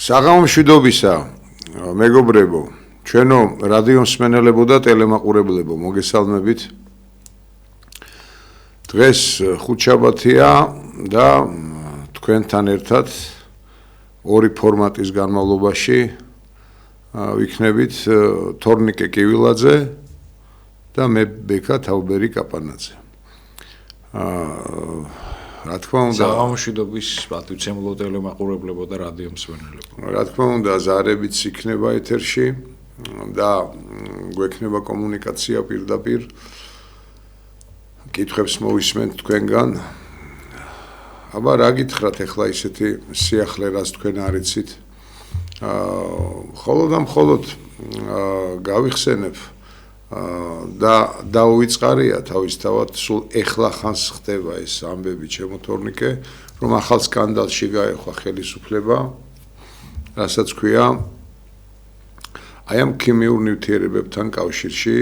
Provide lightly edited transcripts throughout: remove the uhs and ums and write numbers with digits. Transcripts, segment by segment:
საღამო მშვიდობისა, მეგობრებო, ჩვენო რადიო მსმენელებო და ტელემაყურებლებო, მოგესალმებით. დღეს ხუთშაბათია და თქვენთან ერთად ორი ფორმატის განმავლობაში ვიქნებით თორნიკე კივილაძე და მე ბექა თავბერი კაპანაძე. რა თქმა უნდა, საღამოშვიდობის პატივცემულო ტელემაყურებლებო და რადიო მსმენელებო. რა თქმა უნდა, ზარებიც იქნება ეთერში და გვექნება კომუნიკაცია პირდაპირ. კითხვებს მოვისმენთ თქვენგან. აბა რა გითხრათ ახლა ისეთი სიახლე რას თქვენ არ იცით. მხოლოდ გავიხსენებ და დაუვიწყარია თავისთავად სულ ეხლა ხანს ხდება ეს ამბები ჩემო თორნიკე, რომ ახალ სკანდალში გაეხვა ხელისუფლება, რასაც ქვია აი ამ ქიმიურ ნივთიერებებთან კავშირში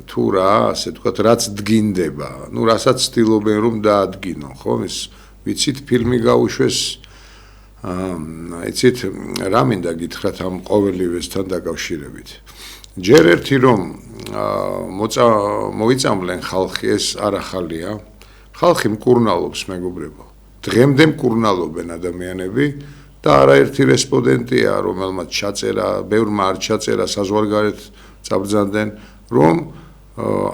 თუ რა, ასე ვთქვათ, რაც დგინდება, ну რასაც ცდილობენ რომ დაადგინონ, ხო? ეს ვიცით ფილმი გაუშვეს, იცით რა მინდა გითხრათ ამ ყოველივესთან დაკავშირებით. ჯერ ერთი რომ მოიწამლენ ხალხი, ეს არ ახალია. ხალხი მკურნალობს, მეგობრებო. დღემდე მკურნალობენ ადამიანები და არაერთი რესპონდენტია, რომელმაც ჩაწერა, ბევრმა არ ჩაწერა, საზღვარგარეთ წაბრძანდნენ, რომ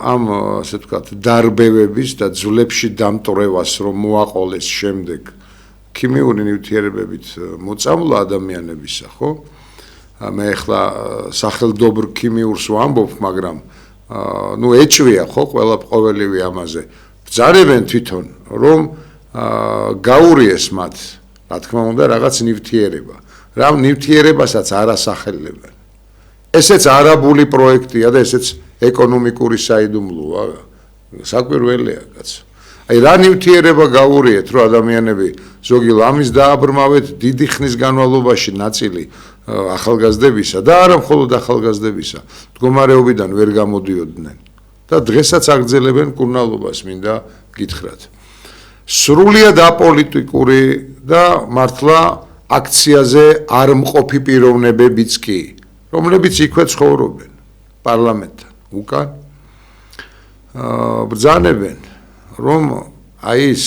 ამ ასე ვთქვათ, დარბევების და ძვლებში დამტვრევას რომ მოაყოლეს შემდეგ ქიმიური ნივთიერებებით მოწამლა ადამიანებისა, ხო? მე ახლა სახელდობრ ქიმიურს ვამბობ, მაგრამ ну ეჭვია ხო ყოველივე ამაზე. ბრძანებენ თვითონ რომ გაურიეს მათ, რა თქმა უნდა, რაღაც ნივთიერება. რა ნივთიერებასაც არ ასახელებენ. ესეც არაბული პროექტია და ესეც ეკონომიკური საიდუმლოა. საკვირველია კაცო. აი რა ნივთიერება გაურიეთ, რომ ადამიანები ზოგი ლამის დააბრმავეთ დიდი ხნის განმავლობაში ნაწილი ახალგაზრდებისა და არა მხოლოდ ახალგაზრდებისა, მდგომარეობიდან ვერ გამოდიოდნენ და დღესაც აგრძელებენ მკურნალობას, მინდა გითხრათ. სრულიად აპოლიტიკური და მართლა აქციაზე არ მყოფი პიროვნებებიც კი, რომლებიც იქვე ცხოვრობენ პარლამენტთან უკან ბრძანებენ რომ აი ის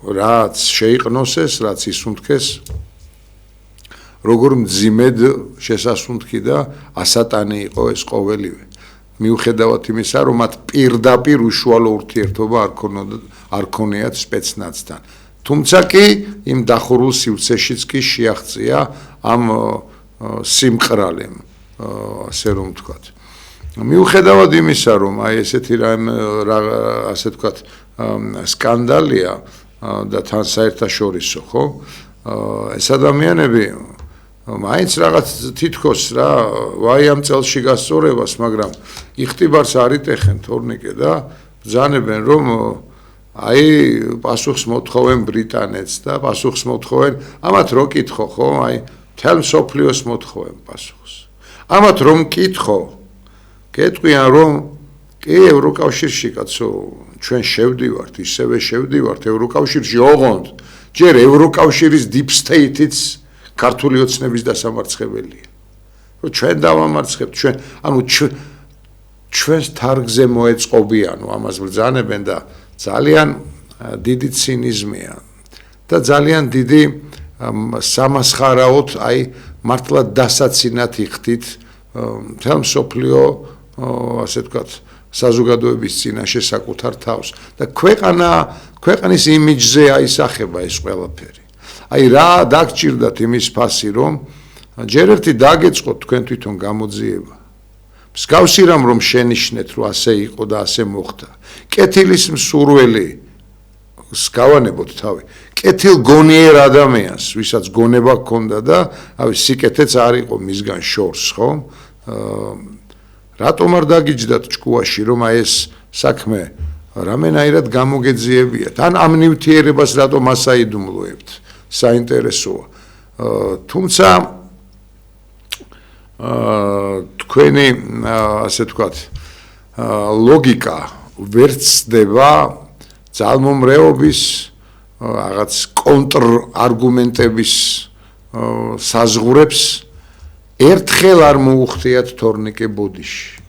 რაც შეიყნოსეს, რაც ისუნთქეს, როგორ მძიმედ შესასუნთქი და ასატანი იყო ეს ყოველივე. მიუხედავად იმისა, რომ მათ პირდაპირ უშუალო ურთიერთობა არ ქონიათ სპეცნაცთან. თუმცა კი იმ დახურულ სივრცეშიც კი შეაღწია ამ სიმყრალემ, ასე რომ ვთქვათ. მიუხედავად იმისა, რომ აი ესეთი ასე ვთქვათ, სკანდალია და თან საერთაშორისო, ხო? ეს ადამიანები მაინც რაღაც თითქოს რა ვაი ამ წელში გასწორებას, მაგრამ იხტიბარს არ იტეხენ თორნიკე და ბრძანებენ რომ აი პასუხს მოთხოვენ ბრიტანეთს და პასუხს მოთხოვენ, ამათ რო კითხო, ხო? აი მთელ მსოფლიოს მოთხოვენ პასუხს. ამათ რომ კითხო, გეტყვიან რომ კი ევროკავშირში კაცო, ჩვენ შევდივართ, ისევე შევდივართ ევროკავშირში, ოღონდ ჯერ ევროკავშირის deep state-იც ქართული ოცნების დასამარცხებელია. რომ ჩვენ დავამარცხებთ, ჩვენ, ანუ ჩვენს თარგზე მოეწყობიან, ამას ბრძანებენ და ძალიან დიდი ცინიზმია და ძალიან დიდი სამასხარაოდ, აი მართლა დასაცინად იხდით მთელ მსოფლიო, ასე ვთქვათ, საზოგადოების წინაშე საკუთარ თავს და ქვეყნის იმიჯზე აისახება ეს ყველაფერი. აი რა დაგჭირდათ იმის ფასი, რომ ჯერ ერთი დაგეწყოთ თქვენ თვითონ გამოძიება. მსგავსი რამ რომ შენიშნეთ, რომ ასე იყო და ასე მოხდა. კეთილის მსურველი გავანებოთ თავი. კეთილ გონიერ ადამიანს, ვისაც გონება ჰქონდა და ავი სიკეთეც არ იყო მისგან შორს, ხო? რატომ არ დაგიჯდათ ჭკუაში, რომ აი ეს საქმე რამენაირად გამოგეძიებიათ? ან ამ ნივთიერებას რატომ ასაიდუმლოებთ? საინტერესოა. თუმცა თქვენი ასე ვთქვათ, ლოგიკა ვერ ცდება ძალმომრეობის რაღაც კონტრ არგუმენტების საზღურებს ერთხელ არ მოუხდიათ თორნიკე ბოდიში.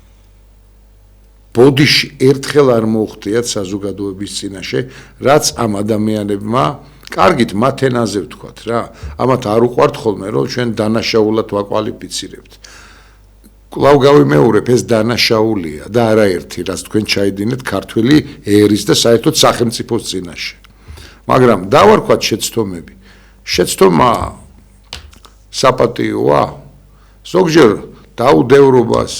ბოდიში ერთხელ არ მოუხდიათ საზოგადოების წინაშე, რაც ამ ადამიანებმა კარგით მათ ენაზე ვთქვათ რა. ამათ არ უყვართ ხოლმე რომ ჩვენ დანაშაულად ვაკვალიფიცირებთ. კვლავ გავიმეორებ, ეს დანაშაულია და არაერთი, რაც თქვენ ჩაიდინეთ ქართველი ერის და საერთოდ სახელმწიფოს წინაშე. მაგრამ დავარქვათ შეცდომები. შეცდომა საპატიოა, ზოგჯერ დაუდევრობას,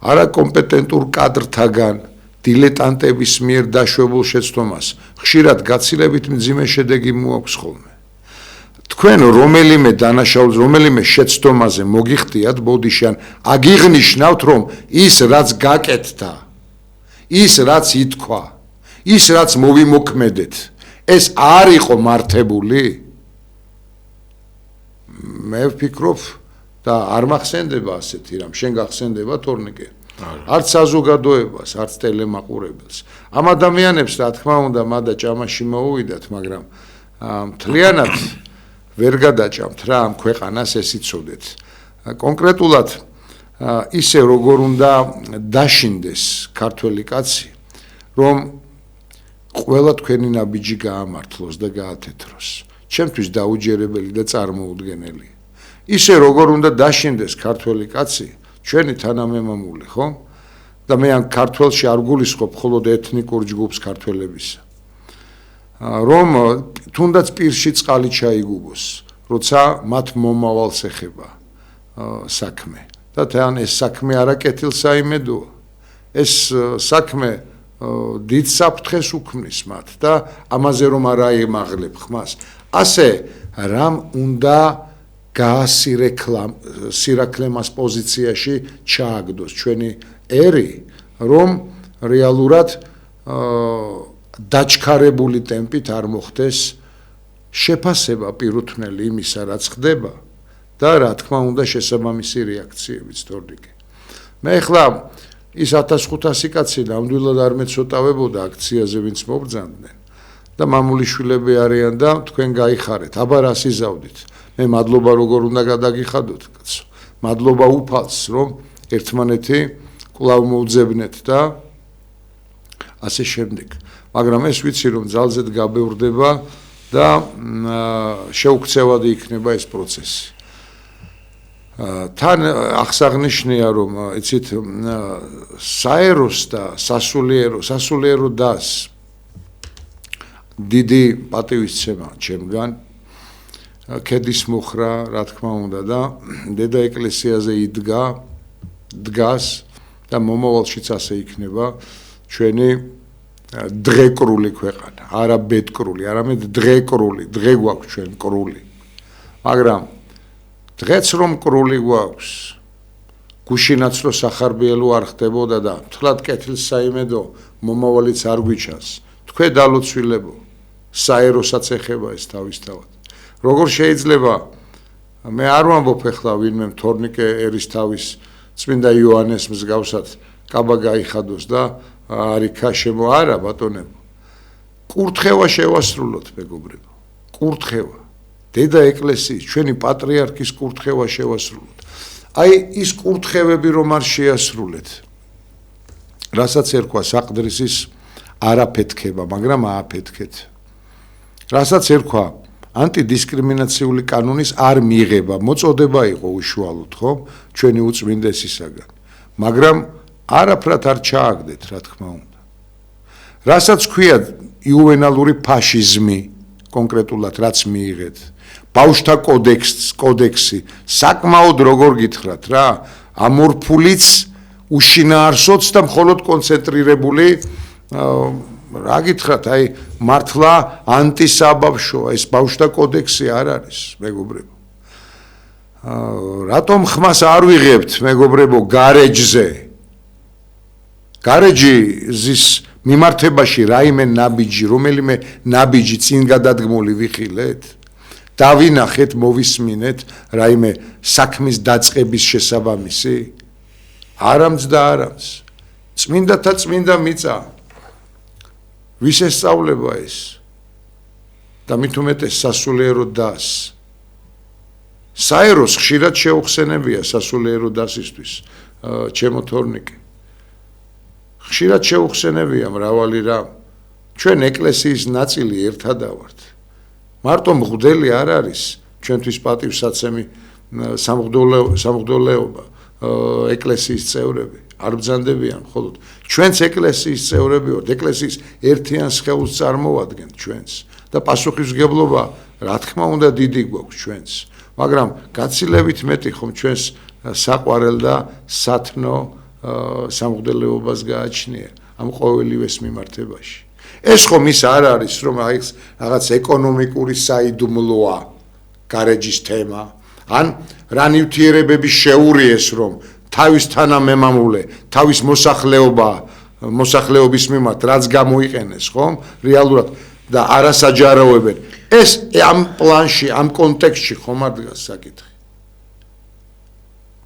არაკომპეტენტურ კადრთაგან, დილეტანტების მიერ დაშვებულ შეცდომას, ხშირად გაცილებით მძიმე შედეგი მოაქვს ხოლმე. თქვენ რომელიმე დანაშაულს, რომელიმე შეცდომაზე მოგიხდიათ ბოდიში, ან აგიღნიშნავთ, რომ ის რაც გაკეთდა, ის რაც ითქვა, ის რაც მოვიმოქმედეთ, ეს არ იყო მართებული? მე ვფიქრობ და არ მახსენდება ასეთი რამ, შენ გახსენდება თორნიკე? არც საზოგადოებას, არც ტელემაყურებელს. ამ ადამიანებს რა თქმა უნდა მადა ჭამაში მოუვიდათ, მაგრამ მთლიანად ვერ გადაჭამთ რა ამ ქვეყანას, ეს იცოდეთ. კონკრეტულად ისე როგორ უნდა დაშინდეს ქართველი კაცი, რომ ყველა თქვენი ნაბიჯი გაამართლოს და გაათეთროს. ჩემთვის დაუჯერებელი და წარმოუდგენელია. ისე როგორ უნდა დაშინდეს ქართველი კაცი, ჩვენი თანამემამული, ხო? და მე ამ ქართველში არ გულისხმობ მხოლოდ ეთნიკურ ჯგუფს ქართველებისა. რომ თუნდაც პირში წყალი ჩაიგუბოს, როცა მათ მომავალს ეხება საქმე. და თან ეს საქმე არაკეთილს აიმედოა. ეს საქმე დიდ საფრთხეს უქმნის მათ და ამაზე რომ არ აიმაღლებ ხმას. ასე რამ უნდა სირაკლემას პოზიციაში ჩააგდოს ჩვენი ერი, რომ რეალურად დაჩქარებული ტემპით არ მოხდეს შეფასება პირუთვნელი იმისა, რაც ხდება და რა თქმა უნდა შესაბამისი რეაქციებიც თორნიკე. მე ახლა ის 1500 კაცი ნამდვილად არ მეცოტავებოდა აქციაზე, ვინც მობრძანდნენ და მამული შვილები არიან და თქვენ გაიხარეთ. აბა რას იზავდით? მე მადლობა როგორ უნდა გადაგიხადოთ, კაცო. მადლობა უფალს, რომ ერთმანეთი კვლავ მოვძებნეთ და ასე შემდეგ. მაგრამ ეს ვიცი რომ ძალზედ გაბევრდება და შეუქცევადი იქნება ეს პროცესი. თან აღსანიშნია რომ იცით საეროს და სასულიერო დას დიდი პატივისცემა ჩემგან ქედის მოხრა რა თქმა უნდა და დედა ეკლესიაზე დგას და მომავალშიც ასე იქნება ჩვენი დღეკრული ქვეყანა, არა ბედკრული, არამედ დღეკრული, დღე გვაქვს ჩვენ კრული. მაგრამ დღეც რომ კრული გვაქვს, გუშინაცვლო სახარბიელო არ ხდებოდა და თლად კეთილს საიმედო მომავალიც არ გვიჩანს. თქვენ დალოცვილებო, საეროსაც ეხება ეს თავისთავად. როგორ შეიძლება მე არ ვამბობ ახლა ვინმე თორნიკე ერისთავის წმინდა იოანეს მსგავსად კაბა გაიხადოს და არიქა შემო არა ბატონებო. კურთხევა შევასრულოთ მეგობრებო. კურთხევა. დედა ეკლესიის, ჩვენი პატრიარქის კურთხევა შევასრულოთ. აი ის კურთხევები რომ არ შეასრულეთ. რასაც ერქვა საყდრისის არაფეთქება, მაგრამ ააფეთქეთ. რასაც ერქვა ანტიდისკრიმინაციული კანონის არ მიღება, მოწოდება იყო უშუალოდ, ხო? ჩვენი უწმინდესისაგან. მაგრამ არაფრად არ ჩააგდეთ, რა თქმა უნდა. რასაც ქვია იუვენალური ფაშიზმი, კონკრეტულად რაც მიიღეთ. ბავშთა კოდექსი, საკმაოდ როგორ გითხრათ რა, ამორფულიც, უშინაარსოც და მხოლოდ კონცენტრირებული რა გითხრათ, აი მართლა ანტისაბავშვოა, ეს ბავშთა კოდექსი არ არის, მეგობრებო. რატომ ხმას არ ვიღებთ, მეგობრებო, გარეჯზე? გარეჯის მიმართებაში რაიმე ნაბიჯი, რომელიმე ნაბიჯი წინ გადადგმული ვიხილეთ? დავინახეთ, მოვისმინეთ რაიმე საქმის დაწყების შესაბამისი? არამც და არამც. წმინდათა წმინდა მიწა. ვის ესწავლება ეს? და მით უმეტეს სასულიერო დას. საეროს ხშირად შეუხსენებია სასულიერო დასისთვის ჩემო თორნიკე ხშირად შეუხსენებია მრავალი რამ ჩვენ ეკლესიის ნაწილი ერთადა ვართ მარტო მღვდელი არ არის ჩვენთვის პატივსაცემი სამღვდელოება ეკლესიის წევრები არ ბრძანდებიან მხოლოდ ჩვენც ეკლესიის წევრები ვართ ეკლესიის ერთიან სხეულს წარმოვადგენთ ჩვენც და პასუხისმგებლობა რა თქმა უნდა დიდი გვაქვს ჩვენც მაგრამ გაცილებით მეტი ხომ ჩვენს საყვარელ და სათნო სამღვდელოებას გააჩნია ამ ყოველივეს მიმართებაში ეს ხომ ის არ არის რომ აი რაღაც ეკონომიკური საიდუმლოა გარეჯის თემა ან რა ნივთიერებები შეურიეს რომ თავის თანამემამულე თავის მოსახლეობის მიმართ რაც გამოიყენეს ხომ რეალურად და არასაჯაროებენ ეს ამ პლანში ამ კონტექსტში ხომ არ დგას საკითხი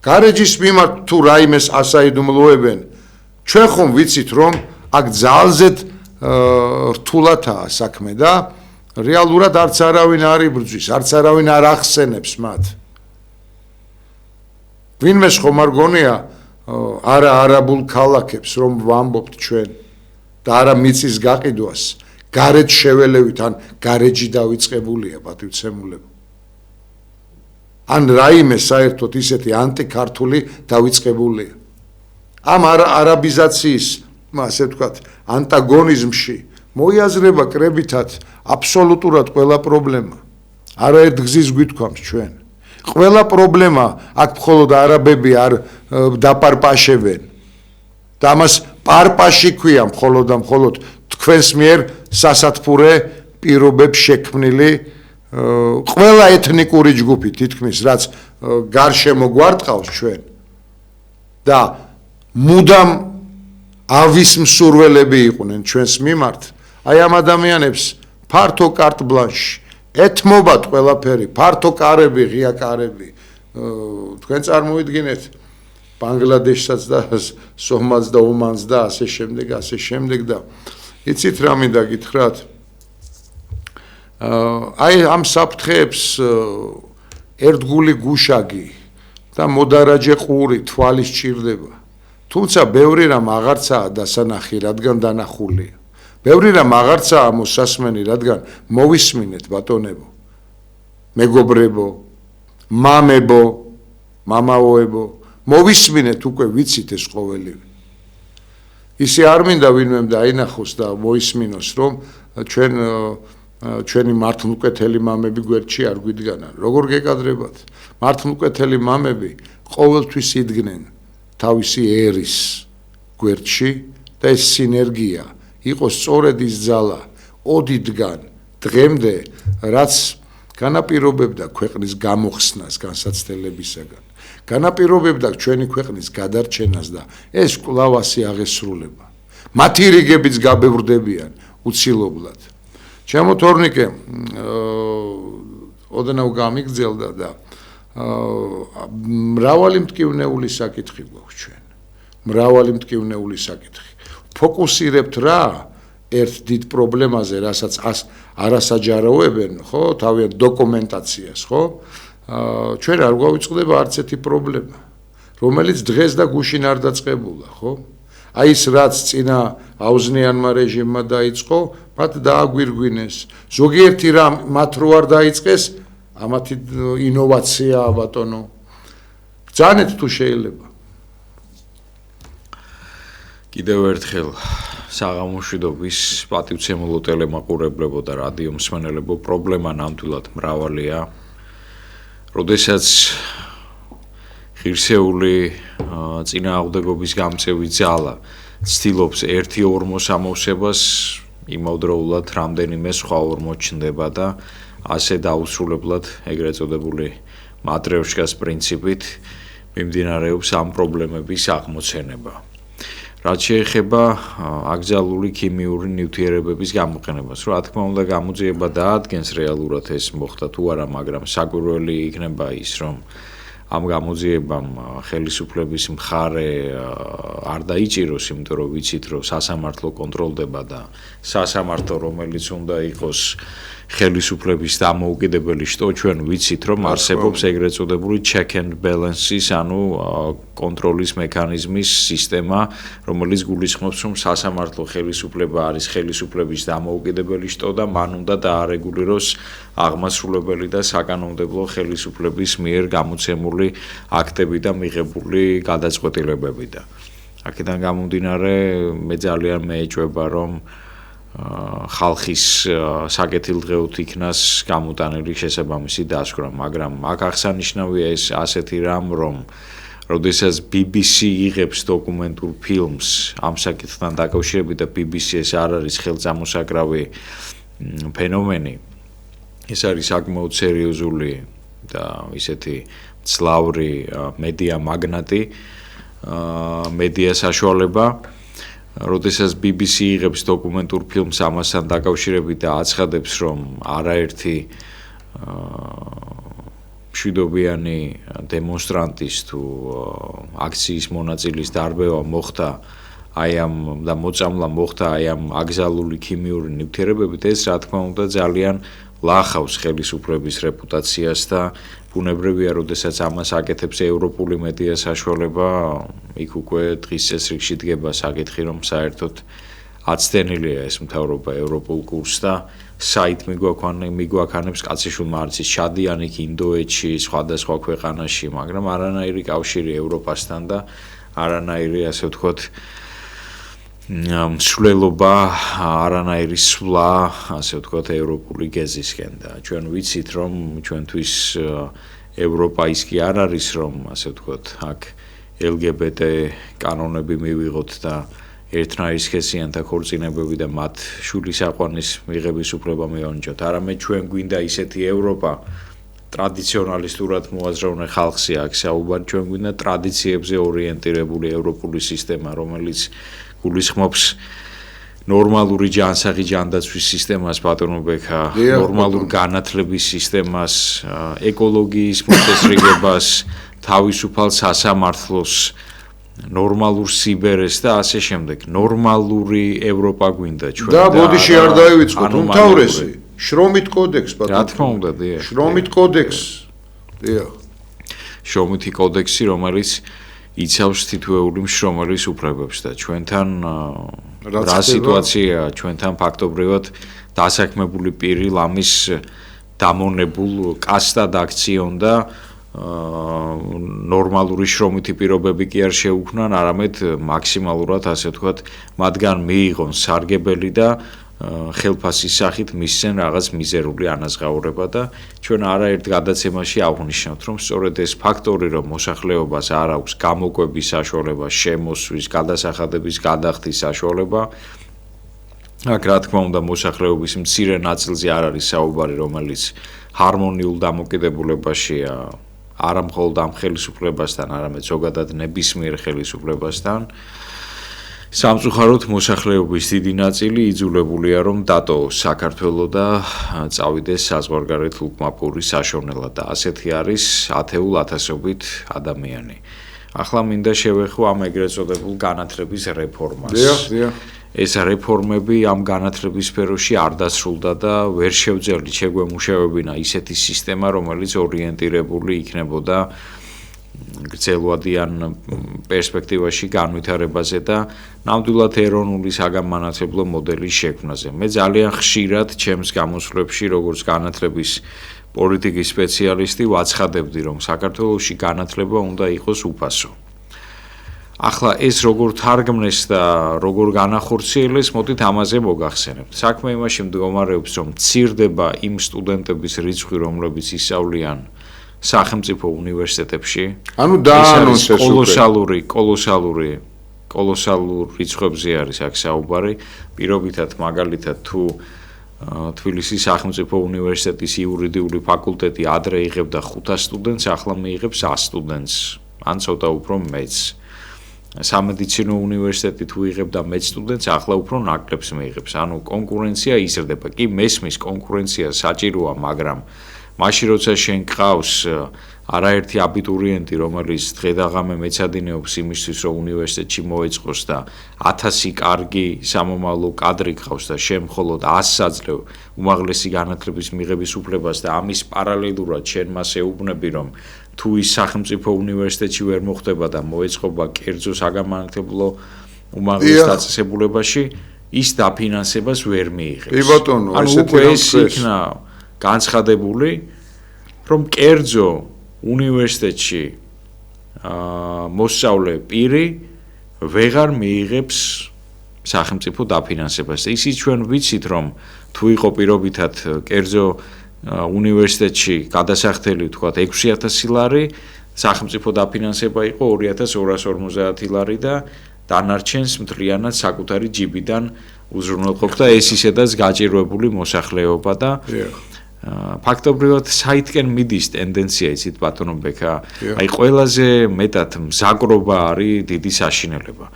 გარეჯის მიმართ თუ რაიმეს ასაიდუმლოებენ ჩვენ ხომ ვიცით რომ აქ ძალზედ რთულადაა საქმე და რეალურად არც არავინ არ იბრძვის არც არავინ არ ახსენებს მათ ვინმეს ხომ არ გონია არა არაბულ ქალაქებს რომ ვამბობთ ჩვენ და არა მიწის გაყიდვას გარეთ შეველევით ან გარეჯი დავიწყებულია პატივცემულებო ან რაიმე საერთოდ ისეთი ანტიქართული დავიწყებულია ამ არაბიზაციის ასე ვთქვათ ანტაგონიზმში მოიაზრება კრებითად აბსოლუტურად ყველა პრობლემა არაერთ გზის გვითქვამს ჩვენ ყველა პრობლემა აქ მხოლოდ არაბები არ დაპარპაშებენ და ამას პარპაში ქვია მხოლოდ და მხოლოდ თქვენს მიერ სასათფურე პირობებს შექმნილი ყველა ეთნიკური ჯგუფი თითქმის რაც გარშემო გვარტყავს ჩვენ და მუდამ ავის მსურველები იყვნენ ჩვენს მიმართ აი ამ ადამიანებს ფართო კარტ ბლანში ეთმობათ ყველაფერი ფართო კარები ღია კარები თქვენ წარმოიდგინეთ ბანგლადეშსაც და სომალს და ომანს და ასე შემდეგ და იცით რა მინდა გითხრათ აი ამ საფრთხეებს ერთგული გუშაგი და მოდარაჯე ყური თვალის ჭირდება თუმცა ბევრი რამ აღარცაა დასანახი რადგან დანახულია ბევრი რამ აღარცაა მოსასმენი რადგან მოვისმინეთ ბატონებო მეგობრებო მამებო მამაოებო მოვისმინეთ უკვე ვიცით ეს ყოველივე ისე არ მინდა ვინმემ დაინახოს და მოისმინოს რომ ჩვენი მართლმკვეთელი მამები გვერდში არ გვიდგანან როგორ გეკადრებათ მართლმკვეთელი მამები ყოველთვის იდგნენ თავისი ერის გვერდში და ეს სინერგია იყო სწორედ ის ძალა ოდითგან დღემდე რაც განაპირობებდა ქვეყნის გამოხსნას განსაცდელებისაგან განაპირობებდა ჩვენი ქვეყნის გადარჩენას და ეს კვლავ ასე აღესრულება მათი რიგებიც გაბევრდებიან უცილობლად ჩემო თორნიკე ოდნავ გამიგრძელდა და მრავალი მტკივნეული საკითხი გვაქვს ჩვენ მრავალი მტკივნეული საკითხი ფოკუსირებთ რა ერთ დიდ პრობლემაზე რასაც არასაჯაროებენ ხო თავიანთ დოკუმენტაციას ხო ჩვენ არ გვავიწყდება არც ერთი პრობლემა რომელიც დღეს და გუშინ არ დაწყებულა ხო აი ეს რაც წინა აუზნიანმა რეჟიმმა დაიწყო მათ დააგვირგვინეს ზოგიერთი რამ მათ რო არ დაიწყეს ამათი ინოვაციაა ბატონო ბრძანეთ თუ შეიძლება კიდევ ერთხელ საღამოშვიდობის პატივცემულო ტელემაყურებლებო და რადიო მსმენელებო პრობლემა ნამდვილად მრავალია როდესაც ღირსეული წინააღმდეგობის გამწევი ძალა ცდილობს ერთი ორმოს ამოვსებას იმავდროულად რამდენიმე სხვა ორმო ჩნდება და ასე დაუსრულებლად ეგრეთ წოდებული მატრიოშკას პრინციპით მიმდინარეობს ამ პრობლემების აღმოცენება რაც შეეხება აკრძალული ქიმიური ნივთიერებების გამოყენებას რა თქმა უნდა გამოძიება დაადგენს რეალურად ეს მოხდა თუ არა მაგრამ საკვირველი იქნება ის რომ ამ გამოძიებამ ხელისუფლების მხარე არ დაიჭიროს იმიტომ რომ ვიცით რომ სასამართლო კონტროლდება და სასამართლო რომელიც უნდა იყოს ხელისუფლების დამოუკიდებელი შტო ჩვენ ვიცით რომ არსებობს ეგრეთ წოდებული check and balance-ის ანუ კონტროლის მექანიზმის სისტემა რომელიც გულისხმობს რომ სასამართლო ხელისუფლება არის ხელისუფლების დამოუკიდებელი შტო და მან უნდა დაარეგულიროს აღმასრულებელი და საკანონმდებლო ხელისუფლების მიერ გამოცემული აქტები და მიღებული გადაწყვეტილებები და აქედან გამომდინარე მე ძალიან მეეჭვება რომ ხალხის საკეთილდღეოდ იქნას გამოტანილი შესაბამისი დასკვნა, მაგრამ აქ აღსანიშნავია ეს ასეთი რამ, რომ როდესაც BBC იღებს დოკუმენტურ ფილმს ამ საკითხთან დაკავშირებით და BBC ეს არ არის ხელწამოსაკრავი ფენომენი, ეს არის საკმაოდ სერიოზული და ისეთი მძლავრი მედია მაგნატი, მედია საშუალება როდესაც BBC იღებს დოკუმენტურ ფილმს ამასთან დაკავშირებით და აცხადებს, რომ არაერთი მშვიდობიანი დემონსტრანტის თუ აქციის მონაწილის დარბევა მოხდა აი ამ და მოწამლა მოხდა აი ამ აკრძალული ქიმიური ნივთიერებებით, ეს რა თქმა უნდა ძალიან ლახავს ხელისუფლების რეპუტაციას და ბუნებრივია, როდესაც ამას აკეთებს ევროპული მედია საშუალება, იქ უკვე დღის წესრიგში დგება საკითხი, რომ საერთოდ აცდენილია ეს მთავრობა ევროპულ კურსს და საით მიგვაქვანებს კაციშვილმა არც ის შადიან იქ ინდოეთში, სხვადასხვა ქვეყანაში, მაგრამ არანაირი კავშირი ევროპასთან და არანაირი, ასე ვთქვათ, მსვლელობა, არანაირი სვლა, ასე ვთქვათ, ევროპული გეზისკენ და ჩვენ ვიცით, რომ ჩვენთვის ევროპა ის კი არ არის, რომ ასე ვთქვათ, აქ LGBT კანონები მივიღოთ და ერთნაირისქესიანთა ქორწინებები და მათ შვილისაყვანის მიღების უფლება მივანიჭოთ. არამედ ჩვენ გვინდა ისეთი ევროპა, ტრადიციონალისტურად მოაზროვნე ხალხი აქ საუბარი, ჩვენ გვინდა ტრადიციებზე ორიენტირებული ევროპული სისტემა, რომელიც გულისხმობს ნორმალური ჯანსაღი ჯანდაცვის სისტემას, ბატონო ბექა, ნორმალურ განათლების სისტემას, ეკოლოგიის მოწესრიგებას, თავისუფალ სასამართლოს, ნორმალურ სიბერეს და ასე შემდეგ. ნორმალური ევროპა გვინდა ჩვენ და ბოდიში არ დაივიწყოთ, უმთავრესი შრომით კოდექს, ბატონო. რა თქმა უნდა, დიახ. შრომით კოდექს. დიახ. შრომითი კოდექსი, რომელიც იცავს თითოეული მშრომელის უფლებებს და ჩვენთან რა სიტუაციაა, ჩვენთან ფაქტობრივად დასაქმებული პირი ლამის დამონებულ კასტად აქციონდა ნორმალური შრომითი პირობები კი არ შეუქმნან, არამედ მაქსიმალურად, ასე ვთქვათ, მათგან მიიღონ სარგებელი და ხელფასის სახით მისცენ რაღაც მიზერული ანაზღაურება და ჩვენ არაერთ გადაცემაში აღვნიშნავთ, რომ სწორედ ეს ფაქტორი, რომ მოსახლეობას არ აქვს გამოკვების საშუალება, შემოსვის, გადასახადების გადახდის საშუალება, აქ რა თქმა უნდა მოსახლეობის მცირე ნაწილზე არ არის საუბარი, რომელიც ჰარმონიულ დამოკიდებულებაშია არა მხოლოდ ამ ხელისუფლებასთან, არამედ ზოგადად ნებისმიერ ხელისუფლებასთან. სამწუხაროდ მოსახლეობის დიდი ნაწილი იძულებულია რომ დატოვოს საქართველო და წავიდეს საზღვარგარეთ უკმაპური საშოვნელად და ასეთი არის ათეულ ათასობით ადამიანი. ახლა მინდა შევეხო ამ ეგრეთ წოდებულ განათლების რეფორმას. ეს რეფორმები ამ განათლების სფეროში არ დასრულდა და ვერ შევძელით შეგვემუშავებინა ისეთი სისტემა, რომელიც ორიენტირებული იქნებოდა გრძელვადიან პერსპექტივაში განვითარებაზე და ნამდვილად ეროვნული საგანმანათლებლო მოდელის შექმნაზე. მე ძალიან ხშირად ჩემს გამოსვლებში, როგორც განათლების პოლიტიკის სპეციალისტი, ვაცხადებდი, რომ საქართველოში განათლება უნდა იყოს უფასო. ახლა ეს როგორ თარგმნეს და როგორ განახორციელეს, მოდით ამაზე მოგახსენებთ. საქმე იმაში მდგომარეობს, რომ მცირდება იმ სტუდენტების რიცხვი, რომლებიც ისწავლიან სახელმწიფო უნივერსიტეტებში. ანუ დაანონსეს კოლოსალურ რიცხვებზე არის აქ საუბარი. პირობითად მაგალითად თუ თბილისის სახელმწიფო უნივერსიტეტის იურიდიული ფაკულტეტი ადრე იღებდა 500 სტუდენტს, ახლა მიიღებს 100 სტუდენტს, ან ცოტა უფრო მეც. სამედიცინო უნივერსიტეტი თუ იღებდა მეც სტუდენტს, ახლა უფრო ნაკლებს მიიღებს. ანუ კონკურენცია იზრდება. კი მესმის კონკურენცია საჭიროა, მაგრამ მაშინ როცა შენ გყავს არაერთი აბიტურიენტი, რომელიც დღე-დაღამე მეცადინეობს იმისთვის, რომ უნივერსიტეტში მოეწყოს და 1000 კარგი სამომავლო კადრი გყავს და შენ მხოლოდ 100 აძლევ უმაღლესი განათლების მიღების უფლებას და ამის პარალელურად შენ მას ეუბნები, რომ თუ ის სახელმწიფო უნივერსიტეტში ვერ მოხდება და მოეწყობა კერძო საგანმანათლებლო უმაღლეს დაწესებულებაში, ის დაფინანსებას ვერ მიიღებს. კი ბატონო, ესეთი ეს იქნა განცხადებული, რომ კერძო უნივერსიტეტში მოსწავლე პირი ვეღარ მიიღებს სახელმწიფო დაფინანსებას. ისიც ჩვენ ვიცით, რომ თუ იყო პირობითად კერძო უნივერსიტეტში გადასახდელი თქვათ 6000 ლარი, სახელმწიფო დაფინანსება იყო 2250 ლარი და დანარჩენს მთლიანად საკუთარი ჯიბიდან უზრუნველყოფდა ეს ისედაც გაჭირვებული მოსახლეობა და ფაქტობრივად საითკენ მიდის ტენდენცია იცით ბატონო ბექა აი ყველაზე მეტად მზაგრობა არის დიდი საშინელება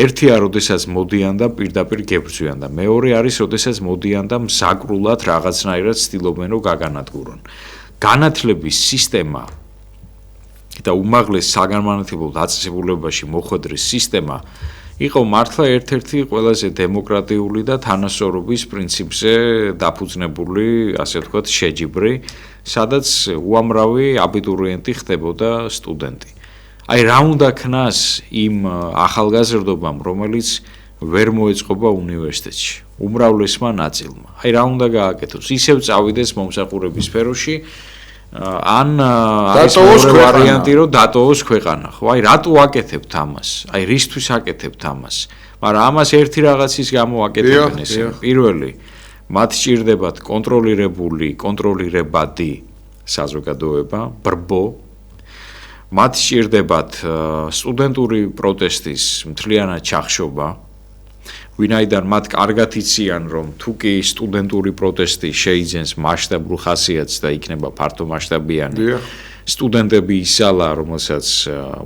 ერთია როდესაც მოდიან და პირდაპირ გებრძვიან და მეორე არის როდესაც მოდიან და მზაგრულად რაღაცნაირად ცდილობენ რომ გაგანადგურონ განათლების სისტემა და უმაღლეს საგანმანათლებლო დაწესებულებაში მოხვედრის სისტემა იყო მართლა ერთ-ერთი ყველაზე დემოკრატიული და თანასწორობის პრინციპზე დაფუძნებული, ასე ვთქვათ, შეჯიბრი, სადაც უამრავი აბიტურიენტი ხდებოდა სტუდენტი. აი რა უნდა ქნას იმ ახალგაზრდობამ, რომელიც ვერ მოეწყობა უნივერსიტეტში, უმრავლესმა ნაწილმა. აი რა უნდა გააკეთოს? ისევ წავიდეს მომსახურების სფეროში ან არის მეორე ვარიანტი რომ დატოვოს ქვეყანა ხო აი რატო აკეთებთ ამას აი რისთვის აკეთებთ ამას მაგრამ ამას ერთი რაღაცის გამო აკეთებენ ესე პირველი მათ სჭირდებათ კონტროლირებადი საზოგადოება ბრბო მათ სჭირდებათ სტუდენტური პროტესტის მთლიანად ჩახშობა ვინაიდან მათ კარგად იციან რომ თუ კი სტუდენტური პროტესტი შეიძენს მასშტაბურ ხასიათს და იქნება ფართო მასშტაბიანი სტუდენტები ისალა რომელსაც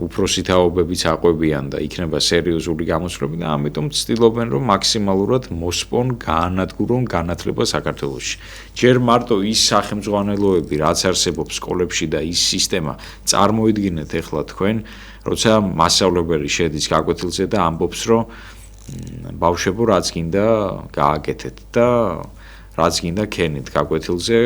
უფროსი თაობებიც აყვებიან და იქნება სერიოზული გამოსვლები და ამიტომ ცდილობენ რომ მაქსიმალურად მოსპონ გაანადგურონ განათლება საქართველოში ჯერ მარტო ის სახელმძღვანელოები რაც არსებობს სკოლებში და ის სისტემა წარმოიდგინეთ ეხლა თქვენ როცა მასწავლებელი შედის გაკვეთილზე და ამბობს რომ ბავშვებო რაც გინდა გააკეთეთ და რაც გინდა ქენით გაკვეთილზე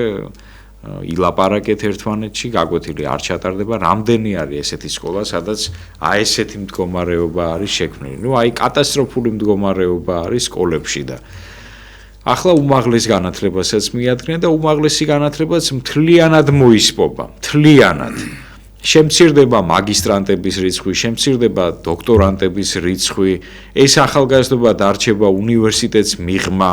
ილაპარაკეთ ერთმანეთში გაკვეთილი არ ჩატარდება რამდენი არის ესეთი სკოლა სადაც აი ესეთი მდგომარეობა არის შექმნილი ნუ აი კატასტროფული მდგომარეობა არის სკოლებში და ახლა უმაღლეს განათლებასაც მიადგნენ და უმაღლესი განათლებაც მთლიანად მოისპობა მთლიანად შემცირდება მაგისტრანტების რიცხვი, შემცირდება დოქტორანტების რიცხვი, ეს ახალგაზრდობა დარჩება უნივერსიტეტს მიღმა,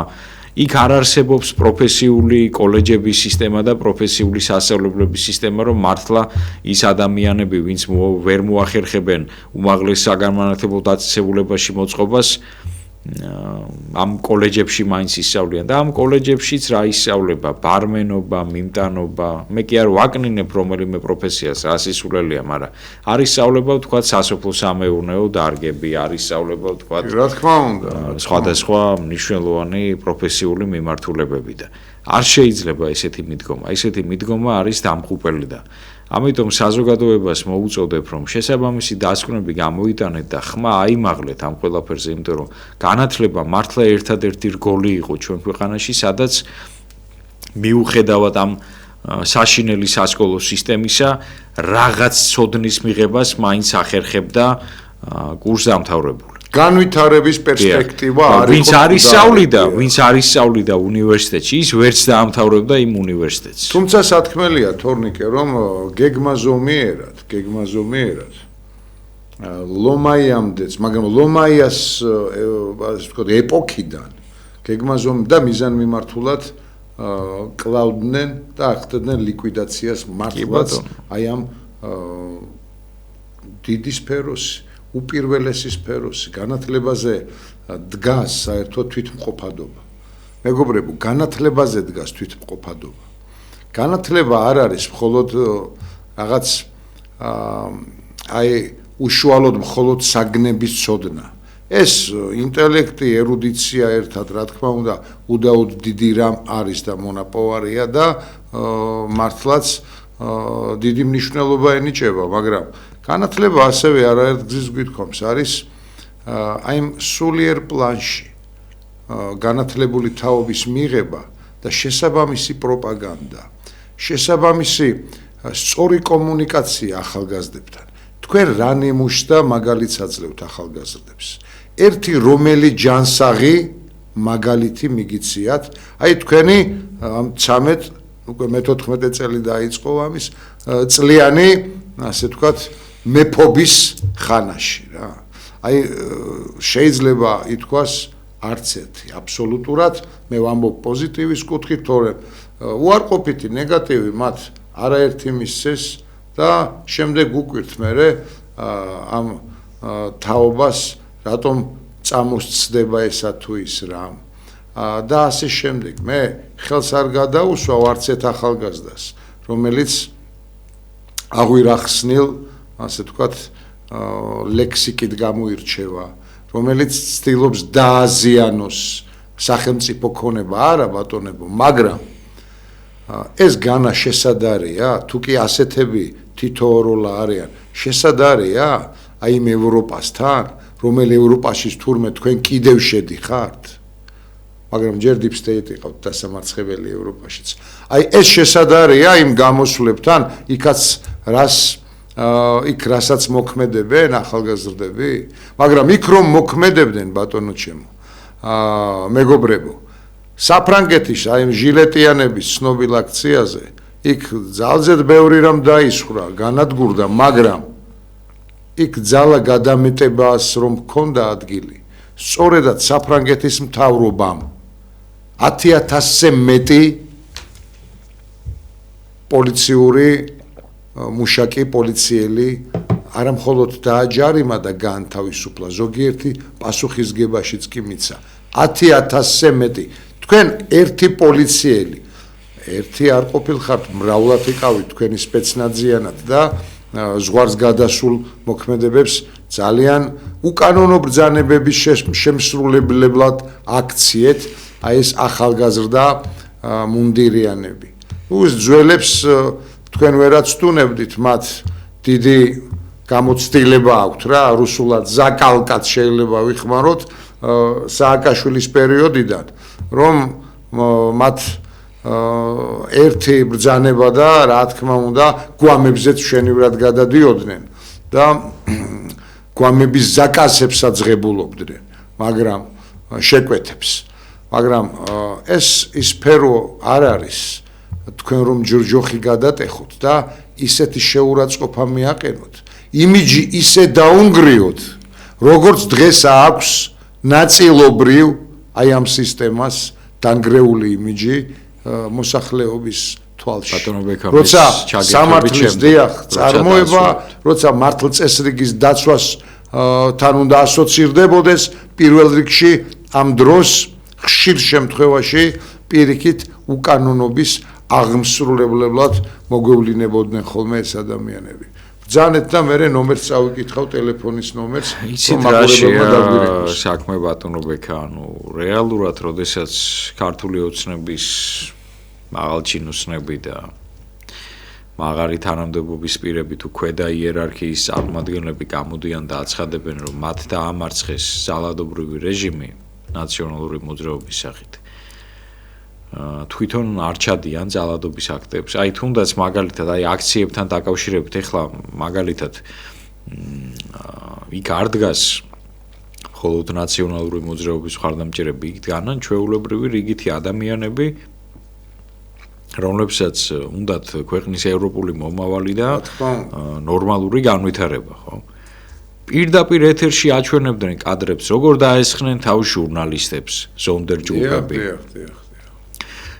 იქ არ არსებობს პროფესიული კოლეჯების სისტემა და პროფესიული სასწავლებლების სისტემა, რომ მართლა ის ადამიანები, ვინც ვერ მოახერხებენ უმაღლეს საგანმანათლებლო დაწესებულებაში მოწყობას, ამ კოლეჯებში მაინც ისწავლიან და ამ კოლეჯებშიც რა ისწავლება ბარმენობა, მიმტანობა, მე კი არ ვაკნინებ რომელიმე პროფესიას, რა სისულელია, მაგრამ არის სწავლება თქვა სასოფლო-სამეურნეო დარგები, არის სწავლება თქვა რა თქმა უნდა, სხვადასხვა მნიშვნელოვანი პროფესიული მიმართულებები და არ შეიძლება ესეთი მიდგომა არის დამღუპელი და ამიტომ საზოგადოებას მოუწოდებ რომ შესაბამისი დასკვნები გამოიტანეთ და ხმა აიმაღლეთ ამ ყველაფერზე, იმიტომ რომ განათლება მართლა ერთადერთი რგოლი იყო ჩვენ ქვეყანაში, სადაც მიუხედავად ამ საშინელი სასკოლო სისტემისა, რაღაც ცოდნის მიღებას მაინც ახერხებდა კურსდამთავრებული. განვითარების პერსპექტივა არის ვინც არის სწავლიდა უნივერსიტეტში ის ვერც დაამთავრებდა იმ უნივერსიტეტს თუმცა სათქმელია თორნიკე რომ გეგმაზომიერად ლომაიამდეც მაგრამ ლომაიას ასე ვთქვათ ეპოქიდან გეგმაზომ და მიზანმიმართულად კლავდნენ და ახდედნენ ლიკვიდაციას მართლაც აი ამ დიდი სფეროს უპირველესი სფეროსი განათლებაზე დგას საერთოდ თვითმყოფადობა. მეგობრებო, განათლებაზე დგას თვითმყოფადობა. განათლება არ არის მხოლოდ რაღაც აი უშუალოდ მხოლოდ საგნების ცოდნა. ეს ინტელექტი, ერუდიცია ერთად, რა თქმა უნდა, უდაოდ დიდი რამ არის და მონაპოვარია და მართლაც დიდი მნიშვნელობა ენიჭება, მაგრამ განათლება ასევე არაერთ გზის გვითხოვს არის აი სულიერ პლანში განათლებული თაობის მიღება და შესაბამისი პროპაგანდა, შესაბამისი სწორი კომუნიკაცია ახალგაზრდებთან. თქვენ რა ნიმუშს და მაგალითს აძლევთ ახალგაზრდებს? ერთი რომელი ჯანსაღი მაგალითი მიგიციათ, აი თქვენი 13 უკვე მე-14 წელი დაიწყო ამის წლიანი, ასე ვთქვათ, მეფობის ხანაში რა. აი შეიძლება ითქვას არც ერთი აბსოლუტურად მე ვამბობ პოზიტივის კუთხით, თორემ უარყოფითი ნეგატივი მათ არაერთი მისცეს და შემდეგ უკვირთ მე ამ თაობას რატომ წამოსცდება ესა თუ ის რამ და ასე შემდეგ. მე ხელს არ გადაუსვავ არც ერთ ახალგაზრდას, რომელიც აღვირახსნილ, ასე ვთქვათ, ლექსიკით გამოირჩევა, რომელიც ცდილობს დააზიანოს სახელმწიფო ქონება, არა ბატონებო, მაგრამ ეს განა შესადარია, თუ კი ასეთები თითოეულა არიან, შესადარია აი იმ ევროპასთან, რომელ ევროპაში თურმე თქვენ კიდევ შედიხართ? მაგრამ ჯერ deep state იყავთ დასამარცხებელი ევროპაშიც. აი ეს შესადარია იმ გამოსვლებთან, იქ რასაც მოქმედებენ ახალგაზრდები, მაგრამ იქ რომ მოქმედებდნენ ბატონო ჩემო, მეგობრებო, საფრანგეთის აი იმ ჟილეტიანების ცნობილ აქციაზე, იქ ძალზედ ბევრი რამ დაისხვრა, განადგურდა, მაგრამ იქ ძალა გადამეტებას რომ ჰქონდა ადგილი, სწორედად საფრანგეთის მთავრობამ 10,000-ზე მეტი პოლიციური მუშაკი, პოლიციელი არა მხოლოდ დააჯარიმა და გაანთავისუფლა, ზოგიერთი პასუხისგებაშიც კი მიცა. 10,000-ზე მეტი. თქვენ ერთი პოლიციელი, ერთი არ ყოფილხართ, მრავლად იყავით თქვენი სპეცნაზიანად და ზღვარს გადასულ მოქმედებებს ძალიან უკანონო ბრძანებების შემსრულებლად აქციეთ აი ეს ახალგაზრდა მუნდირიანები. უს ძველებს თქვენ ვერაცდუნებდით, მათ დიდი გამოცდილება აქვთ რა, რუსულად ზაკალკაც შეიძლება ვიხმაროთ სააკაშვილის პერიოდიდან, რომ მათ ერთი ბრძანება და რა თქმა უნდა გვამებზეც მშვენივრად გადადიოდნენ და გვამების ზაკასებსაც ღებულობდნენ, მაგრამ შეკვეთებს. მაგრამ ეს სფერო არ არის თქვენ რომ ჯორჯოხი გადატეხოთ და ისეთი შეურაცხყოფა მიაყენოთ, იმიჯი ისე დაუნგრიოთ, როგორც დღეს აქვს ნაწილობრივ აი ამ სისტემას დანგრეული იმიჯი მოსახლეობის თვალში. როცა სამართლის დიახ წარმოება, როცა მართლწესრიგის დაცვას თან უნდა ასოცირდებოდეს, პირველ რიგში ამ დროს ხშირ შემთხვევაში პირიქით უკანონობის აღმსრულებლად მოგვევლინებოდნენ ხოლმე ეს ადამიანები. ბრძანეთ და მე ნომერს წავიკითხავ, ტელეფონის ნომერს, რომ მაგურებმა დაგვირეკოს. საქმე ბატონო ბექა, ანუ რეალურად, როდესაც ქართული ოცნების მაღალჩინოსნები და მაღალი თანამდებობის პირები თუ ქვედა იერარქიის წარმომადგენლები გამოდიან და აცხადებენ, რომ მათ დაამარცხეს ძალადობრივი რეჟიმი ნაციონალური მოძრაობის სახით. თვითონ არ ჩადიან ძალადობის აქტებს. აი თუნდაც მაგალითად აი აქციებთან დაკავშირებით ეხლა მაგალითად იქ არ დგას მხოლოდ ნაციონალური მოძრაობის მხარდამჭერები, იქ დგანან ჩვეულებრივი რიგითი ადამიანები, რომლებსაც უნდათ ქვეყნის ევროპული მომავალი და ნორმალური განვითარება, ხო? პირდაპირ ეთერში აჩვენებდნენ კადრებს, როგორ დაესხნენ თავის ჟურნალისტებს, ზონდერჯულკები.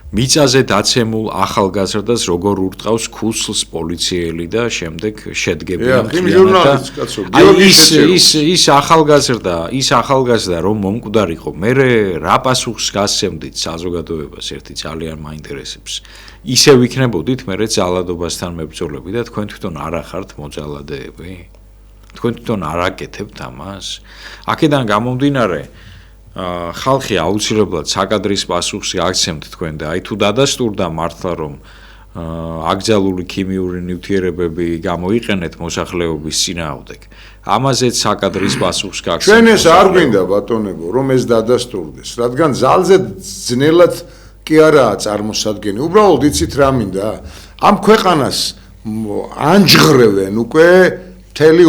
მიწაზე დაცემულ ახალგაზრდას როგორ ურტყავს ქუსლს პოლიციელი და შემდეგ შედგებიან ის ახალგაზრდა რომ მომკვდარიყო, მე რა პასუხს გასცემდით საზოგადოებას, ერთი ძალიან მაინტერესებს. ისე ვიქნებოდით მე ძალადობასთან მებრძოლები და თქვენ თვითონ არ ახართ მოძალადეები? თქვენ თვითონ არ აკეთებთ ამას? აქედან გამომდინარე ხალხი აუცილებლად საკადრის პასუხს გაგცემთ თქვენ და აი თუ დადასტურდა მართლა რომ აკრძალული ქიმიური ნივთიერებები გამოიყენეთ მოსახლეობის წინააღმდეგ. ამაზეც საკადრის პასუხს გაქვს. ჩვენ ეს არ გვინდა ბატონებო, რომ ეს დადასტურდეს, რადგან ძალზე ძნელად კი არაა წარმოსადგენი. უბრალოდ იცით რა მინდა? ამ ქვეყანას ანჯღრევენ უკვე მთელი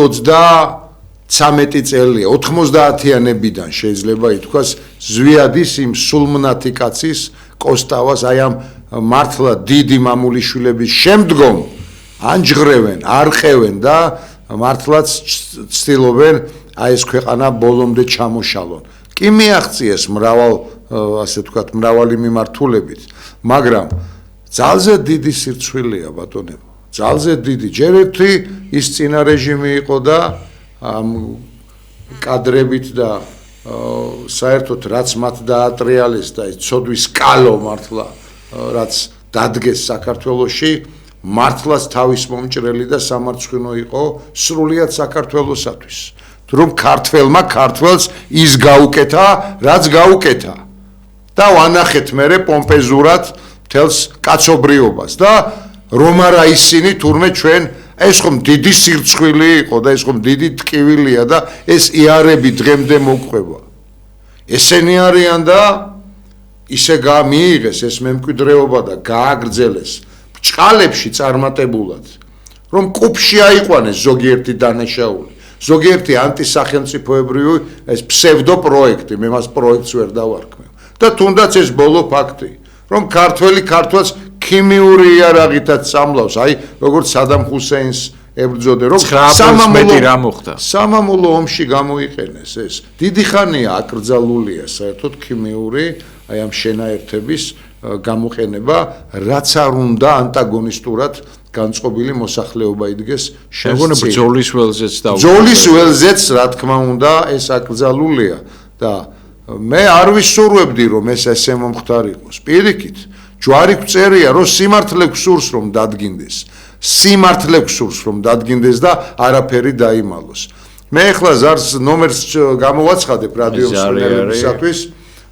33 წელია, 90-იანებიდან შეიძლება ითქვას, ზვიადის იმ სულმნათი კაცის კოსტავას აი ამ მართლა დიდი მამულიშვილების შემდგომ ანჯღრევენ, არყევენ და მართლაც ცდილობენ აი ეს ქვეყანა ბოლომდე ჩამოშალონ. კი მიაღწიეს ასე ვთქვათ, მრავალი მიმართულებით, მაგრამ ძალზე დიდი სირცხვილია ბატონებო. ძალზე დიდი. ჯერ ერთი ის წინა რეჟიმი იყო და ამ კადრებით და საერთოდ რაც მათ დაატრიალეს და ეს ცოდვის კალო მართლა რაც დადგეს საქართველოში მართლაც თავის მომჭრელი და სამარცხვინო იყო სრულიად საქართველოსათვის. რომ ქართველმა ქართველს ის გაუკეთა, რაც გაუკეთა. და ვანახეთ მერე პომპეზურად მთელს კაცობრიობას და რომ არა ისინი თურმე ჩვენ ეს ხომ დიდი სირცხვილი იყო და ეს ხომ დიდი ტკივილია და ეს იარები დღემდე მოყვება. ესენი არიან და ისე მიიღეს ეს მემკვიდრეობა და გააგრძელეს ბჭყალებში წარმატებულად, რომ კუბში აიყვანეს ზოგიერთი დანაშაული, ზოგიერთი ანტისახელმწიფოებრივი ეს ფსევდო პროექტი, მე მას პროექტს ვერ დავარქმევ. და თუნდაც ეს ბოლო ფაქტი, რომ ქართველი ქართველს ქიმიური იარაღითაც წამლავს, აი როგორც სადამ ჰუსეინს ებრძოდა, რომ სამამულო ომში გამოიყენეს ეს. დიდი ხანია აკრძალულია საერთოდ ქიმიური აი ამ შენაერთების გამოყენება, რაც არ უნდა ანტაგონისტურად განწყობილი მოსახლეობა იდგეს შეგონებ ბრძოლის ველზეც და ბრძოლის ველზეც რა თქმა უნდა ეს აკრძალულია და მე არ ვისურვებდი რომ ეს ესე მომხდარ იყოს. პირიქით, ჯვარი გწერია რომ სიმართლე გსურს რომ დადგინდეს. სიმართლე გსურს რომ დადგინდეს და არაფერი დაიმალოს. მე ახლა ზარს ნომერს გამოვაცხადებ რადიო მსმენელებისათვის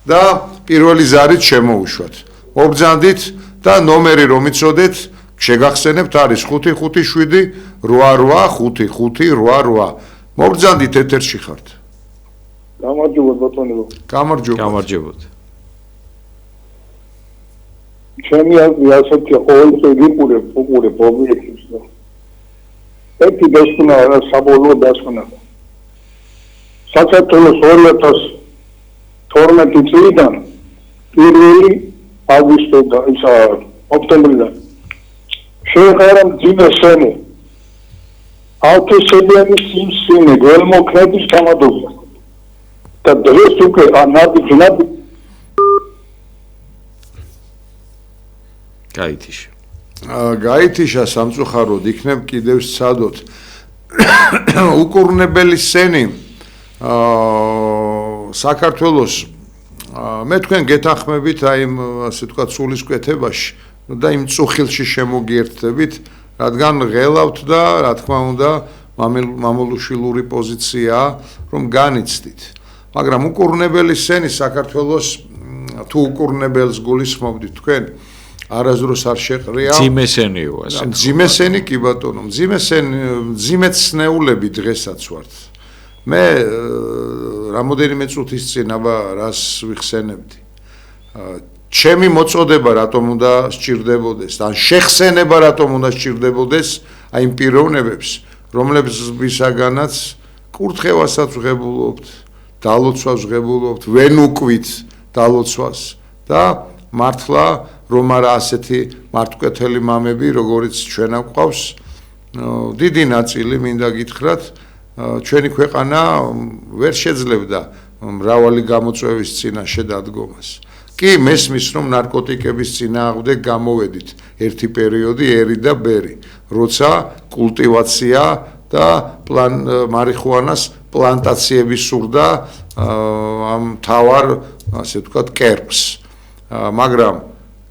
და პირველი ზარით შემოუშვათ. მობრძანდით და ნომერი რომ იცოდეთ, შეგახსენებთ არის 557 88 5588. მობრძანდით ეთერში ხართ. გამარჯობოთ ბატონო. გამარჯობოთ. ჩემი აზრი ასეთია, ყოველთვის ვიყურებ ობიექტებს და ერთი დასკვნა რა საბოლოო დასკვნა. საქართველოს 2012 წლიდან 1 აგვისტოდან ისა ოქტომბრიდან შეეყარა მძიმე სენი ავტოსებიანი სიმსივნე გველმოქმედის გამადობა და დღეს უკვე ანაბიჯნად გაითიშა სამწუხაროდ იქნებ კიდევ სცადოთ უკურნებელი სენი საქართველოს მე თქვენ გეთანხმებით აი ასე ვთქვათ სულისკვეთებაში და იმ წუხილში შემოგიერთდებით რადგან ღელავთ და რა თქმა უნდა მამულუშვილური პოზიციაა რომ განიცდით მაგრამ უკურნებელი სენი საქართველოს თუ უკურნებელს გულისხმობდით თქვენ არასდროს არ შეყრია ძიმესენიო ასე ძიმესენი კი ბატონო ძიმეცნეულები დღესაც ვართ მე რამოდენიმე წუთის წინ აბა რას ვიხსენებდი ჩემი მოწოდება რატომ უნდა სჭირდებოდეს ან შეხსენება რატომ უნდა სჭირდებოდეს აი იმ პიროვნებებს რომლებისაგანაც კურთხევასაც ვღებულობთ დალოცვას ვღებულობთ ვენ უკვით დალოცვას და მართლა რომ არა ასეთი მართკვეთელი მამები როგორიც ჩვენ აყვავს დიდი ნაწილი მინდა გითხრათ ჩვენი ქვეყანა ვერ შეძლებდა მრავალი გამოწვევის წინაშე დადგომას კი მესმის რომ ნარკოტიკების წინააღმდეგ გამოვედით ერთი პერიოდი ერი და ბერი როცა კულტივაცია და მარიხუანას პლანტაციები სურდა ამ თავარ ასე ვთქვათ კერპს მაგრამ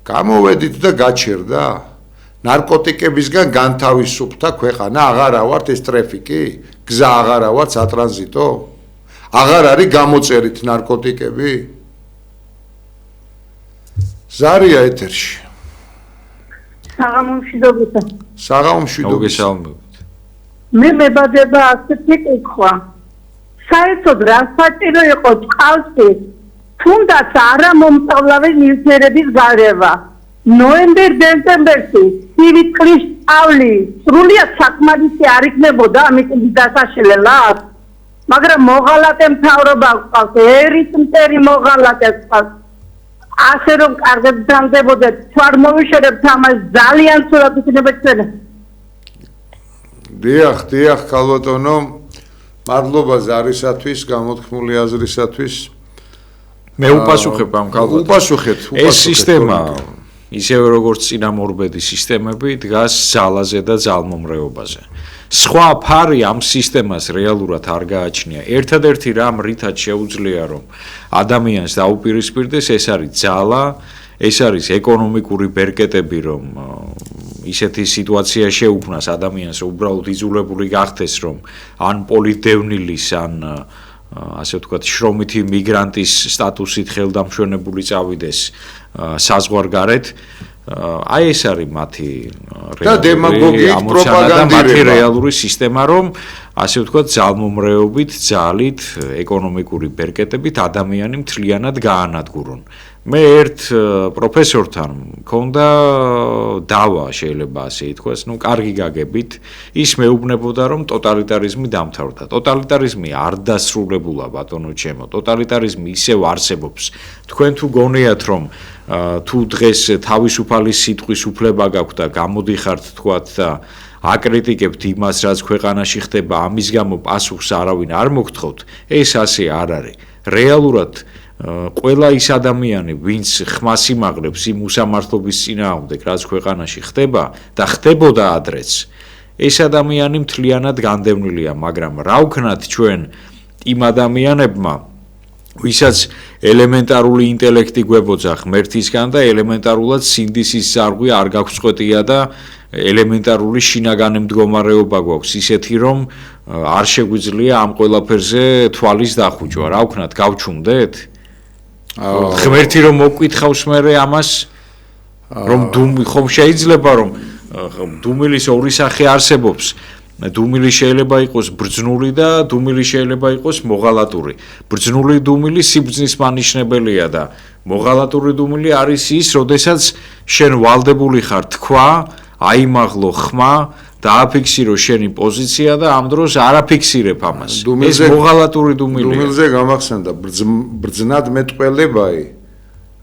გამოვედით და გაჩერდა ნარკოტიკებისგან განთავისუფლდა ქვეყანა აღარა ვართ ეს ტრაფიკი გზა აღარა ვართ სატრანზიტო აღარ არის გამოწერით ნარკოტიკები ზარია ეთერში საღამომშვიდობისა. საღამომშვიდობისა. მოგესალმებით. მე მებადება ასეთი კითხვა. საერთოდ რა საჭირო იყო წყალში, თუნდაც არა მომწავლავი ნივთიერების გარევა. ნოემბერ-დეკემბერში სივითლის სწავლი სრულიად საკმარისი არ იქნებოდა ამიტომ დასაშლელა. მაგრამ მოღალატე მთავრობა ყავს, ერისმტერი მოღალატე ყავს. ასე რომ კარგად დამდებოდეთ, თუ არ მოვიშორებთ ამას ძალიან ცუდად იქნება ჩვენი. დიახ, ქალბატონო, მადლობა ზარისათვის, გამოთქმული აზრისათვის. მე უპასუხებ ამ კალბატონს. უპასუხეთ. ეს სისტემა ისევე როგორც წინამორბედი სისტემები დგას ძალაზე და ძალმომრეობაზე. სხვა ფარი ამ სისტემას რეალურად არ გააჩნია. ერთადერთი რამ რითაც შეუძლია რომ ადამიანს დაუპირისპირდეს, ეს არის ძალა, ეს არის ეკონომიკური ბერკეტები, რომ ისეთი სიტუაცია შეუქმნას ადამიანს, რომ უბრალოდ იძულებული გახდეს, რომ ან პოლიტდევნილის, ან ასე ვთქვათ, შრომითი მიგრანტის სტატუსით ხელდამშვენებული წავიდეს საზღვარგარეთ. აი ეს არის მათი მათი რეალური სისტემა, რომ ასე ვთქვათ, ძალმომრეობით, ძალით, ეკონომიკური ბერკეტებით ადამიანი მთლიანად გაანადგურონ. მე ერთ პროფესორთან მქონდა დავა, შეიძლება ასე ითქვას, კარგი გაგებით, ის მეუბნებოდა, რომ ტოტალიტარიზმი დამთავრდა. ტოტალიტარიზმი არ დასრულებულა, ბატონო ჩემო, ტოტალიტარიზმი ისევ არსებობს. თქვენ თუ გონიათ, რომ თუ დღეს თავისუფალი სიტყვის უფლება გაქვთ და გამოდიხართ, თქვათ და აკრიტიკებთ იმას, რაც ქვეყანაში ხდება, ამის გამო პასუხს არავინ არ მოგთხოვთ, ეს ასე არ არის. რეალურად ყველა ის ადამიანი, ვინც ხმას იმაღლებს იმ უსამართლობის წინააღმდეგ, რაც ქვეყანაში ხდება და ხდებოდა ადრეც, ეს ადამიანი მთლიანად განდევნილია, მაგრამ რა ვქნათ ჩვენ იმ ადამიანებმა, ვისაც ელემენტარული ინტელექტი გვებოძა ღმერთისგან და ელემენტარულად სინდისის ზარღვი არ გაგვწყვეტია და ელემენტარული შინაგანი მდგომარეობა გვაქვს ისეთი, რომ არ შეგვიძლია ამ ყველაფერზე თვალის დახუჭვა. რა ვქნათ, გავჩუმდეთ? ღმერთი რომ მოგკითხავს მერე ამას, რომ ხომ შეიძლება რომ დუმილის ორი სახე არსებობს. დუმილი შეიძლება იყოს ბრძნული და დუმილი შეიძლება იყოს მოღალატური. ბრძნული დუმილი სიბრძნის მანიშნებელია და მოღალატური დუმილი არის ის, როდესაც შენ ვალდებული ხარ თქვა, აიმაღლო ხმა, დააფიქსირო შენი პოზიცია და ამ დროს არ აფიქსირებ ამას. ეს მოღალატური დუმილია. დუმილზე გამახსენდა ბრძნად მეტყველებაი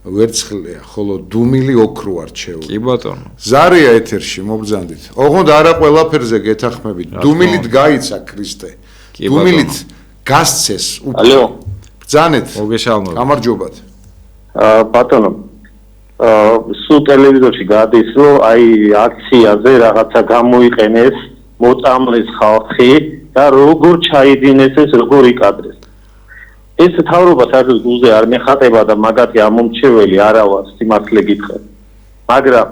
ვერცხლია, ხოლო დუმილი ოქრო არჩეული. კი ბატონო. ზარია ეთერში მობრძანდით. ოღონდ არა ყველაფერზე გეთახმებით. დუმილით გაიცა ქრისტე. დუმილით გასცეს. ალო. ბრძანეთ. მოგესალმებით. გამარჯობათ. ბატონო. სულ ტელევიზორში გადის, რომ აი აქციაზე რაღაცა გამოიყენეს, მოწამლეს ხალხი და როგორ ჩაიდინეს ეს, როგორ იკადრეს. ეს თავრობა საერთოდ გულზე არ მეხატება და მაგათი ამომრჩეველი არა ვარ, სიმართლე გითხრათ. მაგრამ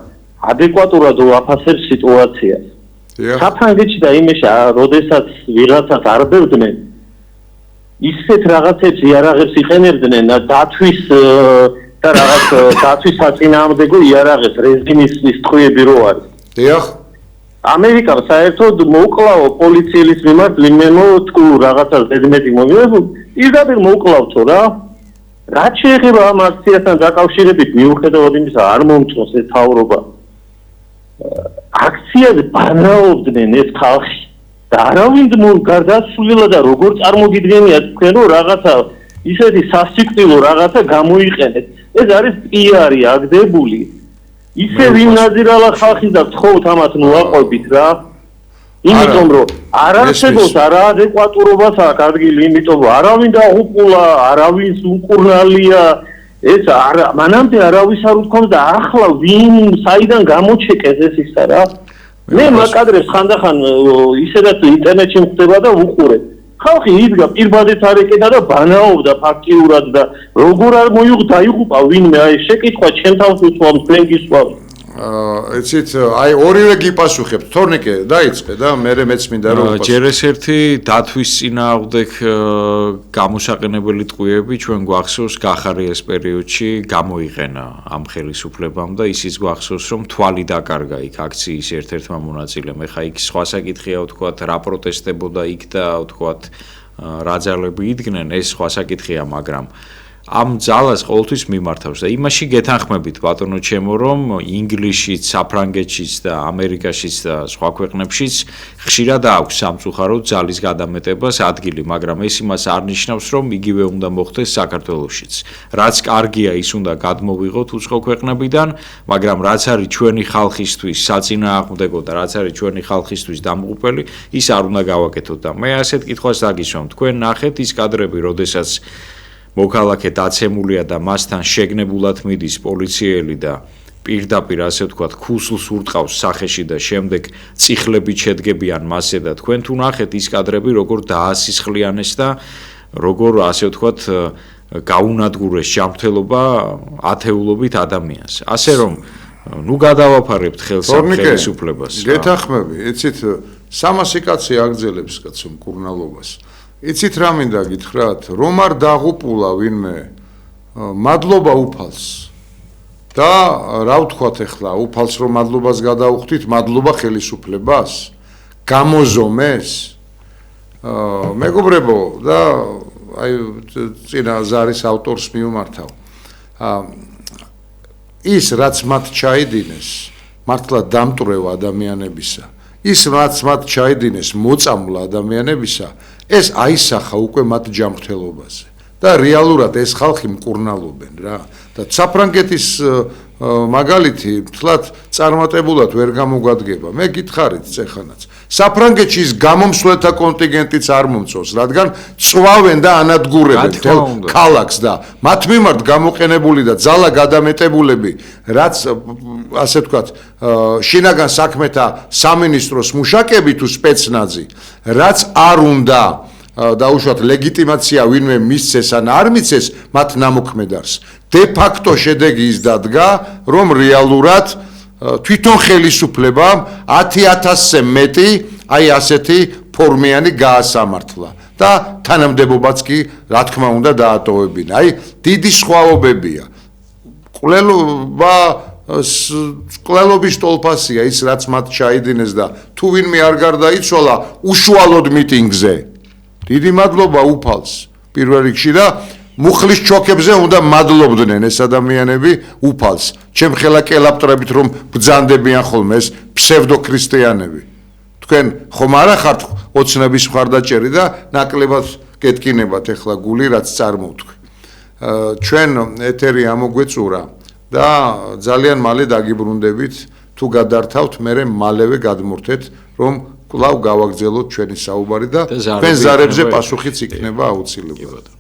ადეკვატურად ვაფასებ სიტუაციას. საფრანგეთში და იმეში, როდესაც ვიღაცას არდებდნენ, ისეთ რაღაცებს იარაღებს იყენებდნენ დათვის და რაღაც დათვის საწინააღმდეგო იარაღებს რეჟიმის თხოვები რო არის. დიახ. ამერიკამ საერთოდ მოუკლაო პოლიციის მიმართ ვინმე თუ რაღაცა ზედმეტი მომიიღო, პირდაპირ მოუკლავთო რა. რაც შეეხება ამ აქციასთან დაკავშირებით, მიუხედავად იმისა, არ მომწონს ეს თავრობა. აქციაზე ბანაობდნენ ეს ხალხი და არავინ გარდაცვლილა და როგორ წარმოგიდგენიათ თქვენ, რომ რაღაცა ისეთი სასიკვდილო რაღაცა გამოიყენეთ. ეს არის პიარი აგდებული. ისე ვინ ნაზირალა ხალხის და თხოვთ ამას ნუაყვებით რა. იმიტომ რომ არ არსებობს არაადეკვატურობას აქ ადგილი, იმიტომ რომ არავინ დაღუპულა, არავინ უკურნალია, ეს მანამდე არავის არ უთქვამს და ახლა ვინ საიდან გამოჩეკეს ეს ისა რა. მე მაკადრებს ხანდახან ისედაც ინტერნეტში მხვდება და ვუყურებ. ხალხი იდგა პირბადეთ არ ეკედა და ბანაობდა ფაქტიურად და როგორ არ დაიღუპა ვინმე, აი შეკითხვა ჩემ თავს უთვალ თქვენ გისვამთ. იცით, აი ორივე გიპასუხებთ. თორნიკე დაიწყე და მე მეც მინდა რომ ჯერ ეს ერთი დათვის წინააღმდეგ გამოსაყენებელი ტყვიები ჩვენ გვახსოვს გახარიას პერიოდში გამოიყენა ამ ხელისუფლებამ და ისიც გვახსოვს რომ თვალი დაკარგა იქ აქციის ერთ-ერთმა მონაწილემ. ეხა იქ სხვა საკითხია ვთქვათ რა პროტესტებოდა იქ და ვთქვათ რა ძალები იდგნენ ეს სხვა საკითხია მაგრამ ამ ძალას ყოველთვის მიმართავს და იმაში გეთანხმებით ბატონო ჩემო რომ ინგლისშიც, საფრანგეთშიც და ამერიკაშიც და სხვა ქვეყნებშიც ხშირად აქვს სამწუხაროდ ძალის გადამეტებას ადგილი, მაგრამ ეს იმას არ ნიშნავს რომ იგივე უნდა მოხდეს საქართველოშიც. რაც კარგია ის უნდა გადმოვიღოთ უცხო ქვეყნებიდან, მაგრამ რაც არის ჩვენი ხალხისთვის საწინააღმდეგო და რაც არის ჩვენი ხალხისთვის დამღუპელი, ის არ უნდა გავაკეთოთ და მე ასეთ კითხვას დაგისვამ. თქვენ ნახეთ ის კადრები, როდესაც მოქალაქე დაცემულია და მასთან შეგნებულად მიდის პოლიციელი და პირდაპირ ასე ვთქვათ ქუსლს ურტყავს სახეში და შემდეგ წიხლებით შედგებიან მასზე და თქვენ თუ ნახეთ ის კადრები როგორ დაასისხლიანეს და როგორ ასე ვთქვათ გაუნადგურეს ჯანმრთელობა ათეულობით ადამიანს. ასე რომ ნუ გადავაფარებთ ხელს ამ ხელისუფლებას. გეთანხმები, იცით 300 კაცი აგძელებს კაცო მკურნალობას. იცით რა მინდა გითხრათ, რომ არ დაღუპულა ვინმე, მადლობა უფალს. და რა ვთქვათ ახლა, უფალს რომ მადლობას გადაუხდით, მადლობა ხელისუფლებას, გამოზომეს. მეგობრებო და აი წინა ზარის ავტორს მიუმართავ. ის რაც მათ ჩაიდინეს, მართლა დამტვრევ ადამიანებისა. ის რაც მათ ჩაიდინეს მოწამვლა ადამიანებისა, ეს აისახა უკვე მათ ჯანმრთელობაზე და რეალურად ეს ხალხი მკურნალობენ რა და საფრანგეთის მაგალითი თლათ წარმატებულად ვერ გამოგვადგება. მე გითხარით წეხანაც საფრანგეთში ის გამომსვლელთა კონტინგენტიც არ მომწონს, რადგან წვავენ და ანადგურებენ თელ ქალაქს და მათ მიმართ გამოყენებული და ძალა გადამეტებულები, რაც ასე ვთქვათ, შინაგან საქმეთა სამინისტროს მუშაკები თუ სპეცნაზი, რაც არ უნდა დაუშვათ ლეგიტიმაცია ვინმე მისცეს ან არ მისცეს მათ ნამოქმედარს. დე ფაქტო შედეგი ის დადგა, რომ რეალურად თვითონ ხელისუფლებამ 10,000-ზე მეტი აი ასეთი ფორმიანი გაასამართლა და თანამდებობაც კი რა თქმა უნდა დაატოვებინა. აი დიდი სხვაობებია. კვლელობის ტოლფასია ის რაც მათ ჩაიდინეს და თუ ვინმე არ გარდაიცვალა უშუალოდ მიტინგზე. დიდი მადლობა უფალს პირველ რიგში და მუხლის ჩოქებზე უნდა მადლობდნენ ეს ადამიანები უფალს. ჩემ ხელა კელაპტრებით რომ ბრძანდებიან ხოლმე ეს ფსევდოქრისტიანები. თქვენ ხომ არა ხართ ოცნების მხარდაჭერი და ნაკლებად გეტკინებათ ახლა გული რაც წარმოვთქვი. ჩვენ ეთერი ამოგვეწურა და ძალიან მალე დაგიბრუნდებით თუ გადართავთ მე მალევე გადმორთეთ რომ კვლავ გავაგრძელოთ ჩვენი საუბარი და თქვენ ზარებზე პასუხიც იქნება აუცილებლად.